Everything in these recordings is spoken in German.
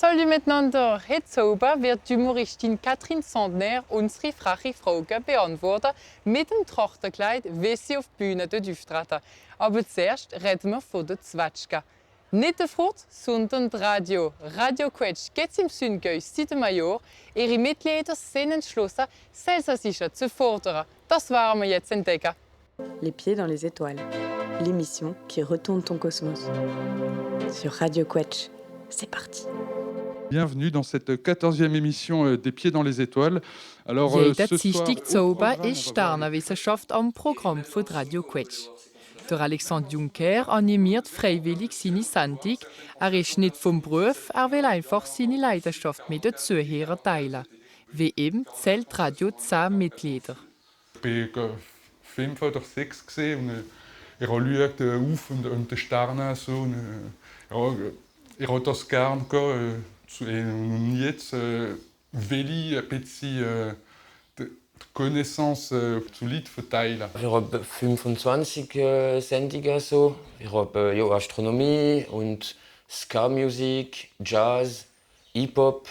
Salut miteinander! Heute sauber wird die Humoristin Katrin Sandner unsere freche Fragen beantworten mit dem Trachterkleid, wie sie auf die Bühne auftreten. Aber zuerst reden wir von der Zwetschge. Nicht der Frucht, sondern das Radio. Radio Quetsch geht im Süngöi seit einem Jahr. Ihre Mitglieder sind entschlossen, Elsassische zu fordern. Das werden wir jetzt entdecken. Les pieds dans les étoiles, l'émission qui retourne ton cosmos. Sur Radio Quetsch, c'est parti. Bienvenue dans cette 14e émission des Pieds dans les Étoiles. Alors, Jeder Dienstag zu oben ist Sternenwissenschaft am Programm von Radio Quetsch. Der Alexandre Juncker animiert freiwillig seine Sendung. Er ist nicht vom Beruf, er will einfach seine Leidenschaft mit den Zuhörern teilen. Wie ihm zählt Radio 10 Mitglieder. Ich war 5 oder 6 und ich habe geschaut auf und die Sterne so. Und, ich habe das gerne gehabt. Und jetzt will ich ein bisschen die Connaissance zu Leuten verteilen. Ich habe 25 Sendungen. So. Ich habe Astronomie und Ska-Musik, Jazz, Hip-Hop.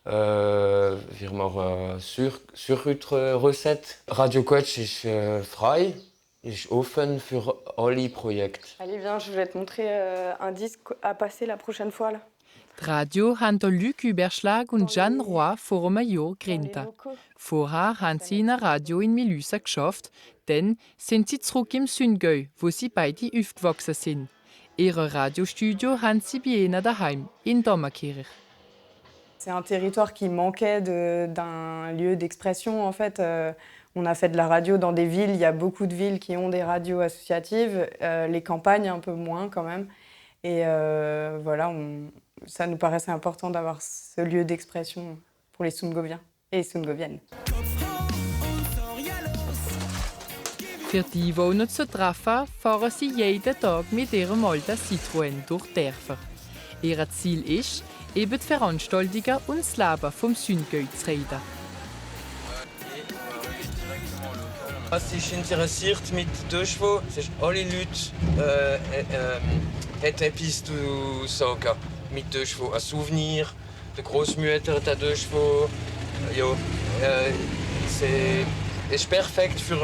Wir machen Surhutre-Rezetten. Radio Quetsch ist frei, ist offen für alle Projekte. Allez, viens, je vais te montrer un disque à passer la prochaine fois. Là. Die Radio haben Luc Überschlag und Jeanne Roy vor einem Jahr gegründet. Vorher haben sie in einem Radio in Milüsa geschafft, dann sind sie zurück im Süngöi, wo sie beide aufgewachsen sind. Ihr Radiostudio haben sie bei ihnen daheim, in Dommerkirch. C'est un territoire qui manquait d'un lieu d'expression. En fait, on a fait de la radio dans des villes. Il y a beaucoup de villes qui ont des radios associatives. Les campagnes, un peu moins quand même. Et voilà, ça nous paraissait important d'avoir ce lieu d'expression pour les Sungoviens et Sungoviennes. Für die Einwohner zu treffen, fahren sie jeden Tag mit ihrem alten Citroën durch die Dörfer. Ihr Ziel ist, eben die Veranstaltungen und das Leben vom Süngöi zu reden. Was mich interessiert mit Durchschwo, ist alle Leute haben etwas zu sagen. Mit Durchschwo ein Souvenir, die Großmütter der Durchschwo. Ja, c'est perfekt für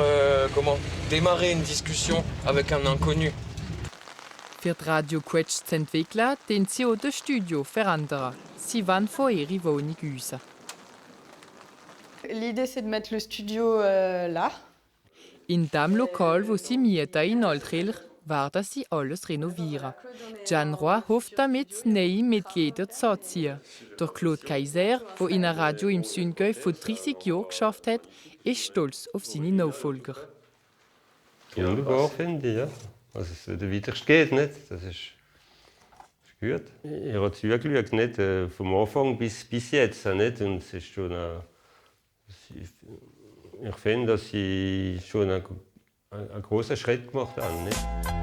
démarrer une discussion avec un inconnu. Für die Radio Quetsch zu entwickeln, den sie auch das Studio verändern. Sie wollen von ihrer Wohnung raus. L'idée, c'est de mettre le studio là. In dem Lokal, wo sie mieten in Altkirch, werden sie alles renovieren. Jeanne Roy hofft damit, neue Mitglieder zu anziehen. Der Claude Kaiser, der in einem Radio im Süngöi vor 30 Jahren geschafft hat, ist stolz auf seine Nachfolger. Wunderbar, finde ich. Ja. Also, der weiterste geht nicht. Das ist gut. Ich habe zugeschaut, nicht vom Anfang bis jetzt. Nicht. Und es ist schon ich finde, dass sie schon einen großen Schritt gemacht haben. Nicht?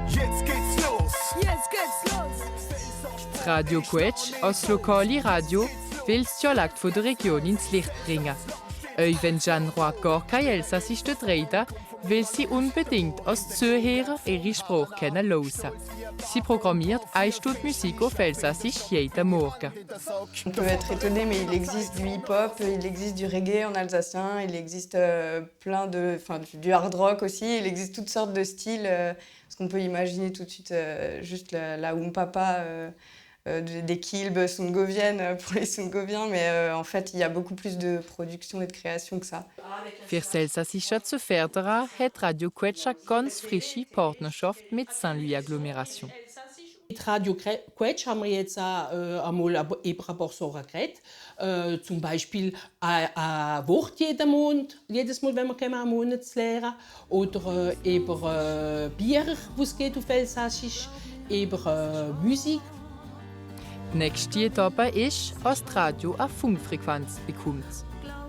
Jetzt geht's los! Jetzt geht's los! Radio Quetsch als lokale Radio will das Dialekt der Region ins Licht bringen. Auch wenn Jeanne Roy gar kein Elsassisch reden, will sie unbedingt als Zuhörer ihre Sprache hören. Sie programmiert 1 Stunde Musik auf Elsassisch jeden Morgen. On peut être étonné, mais il existe du hip-hop, il existe du reggae en alsacien, il existe du hard rock aussi, il existe toutes sortes de styles. Ce qu'on peut imaginer tout de suite, juste la Umpapa des kilbes sungoviennes pour les Sungoviens, mais en fait, il y a beaucoup plus de production et de création que ça. Für das Elsassische zu fördern, hat Radio Quetsch eine ganz frische Partnerschaft mit Saint-Louis-Agglomération. Mit Radio Quetsch haben wir jetzt einmal über ein paar Sachen geredet. Zum Beispiel ein Wort jedes Mal, wenn wir kommen, einen Monat zu lernen. Oder über Bier, wo es geht auf Elsassisch. Über Musik. Die nächste Etappe ist, als das Radio eine Funkfrequenz bekommt.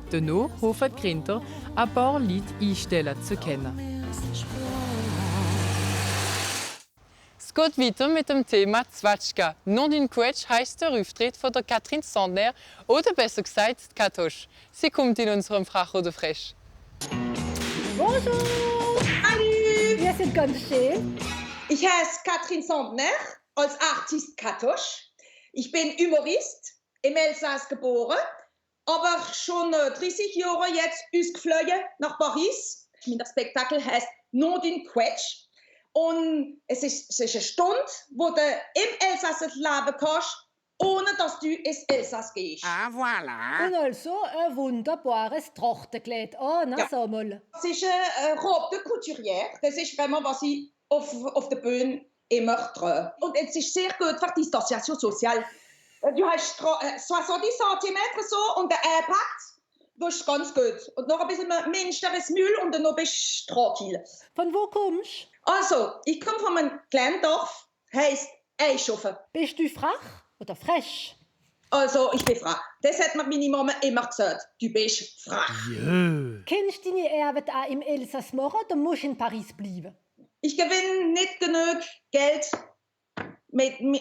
Danach hoffen die Kinder, ein paar Leute einstellen zu können. Es geht weiter mit dem Thema Zwetschge. Non d'une Quetsch heisst der Auftritt von der Katrin Sandner oder besser gesagt Katosch. Sie kommt in unserem Frach oder Fresh. Bonjour! Salut! Wir sind ganz schön. Ich heiße Katrin Sandner, als Artist Katosch. Ich bin Humorist im Elsass geboren, aber schon 30 Jahre jetzt ausgeflogen nach Paris. Mein Spektakel heißt «Non d'une Quetsch». Und es ist eine Stunde, wo du im Elsass leben kannst, ohne dass du ins Elsass gehst. Ah, voilà. Und also ein wunderbares Trachtenkleid. Oh, na, Ja. sag mal. Das ist eine Robe de Couturière. Das ist vraiment, was ich auf der Bühne immer trage. Und es ist sehr gut für die Distanziation soziale. Du hast 70 cm so und der Impact, das ist ganz gut. Und noch ein bisschen minsteres Müll und dann bist du tranquil. Von wo kommst Also, ich komme von einem kleinen Dorf, heisst Eichhofen. du? Bist du frech oder frech? Also, ich bin frei. Das hat mir meine Mama immer gesagt. Du bist frei. Kennst du deine Arbeit auch im Elsass machen oder musst du in Paris bleiben? Ich gewinne nicht genug Geld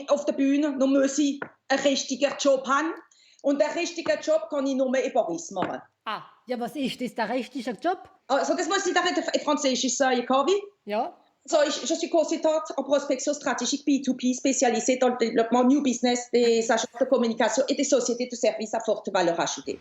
auf der Bühne, nur muss ich einen richtigen Job haben. Und den richtigen Job kann ich nur in Paris machen. Ah, ja, was ist das, der richtige Job? Also, das muss ich da in Französisch sagen, Kavi. Ja. So, je suis consultante en prospection stratégique B2B spécialisée dans le développement new business des agences de communication et des sociétés de services à forte valeur ajoutée.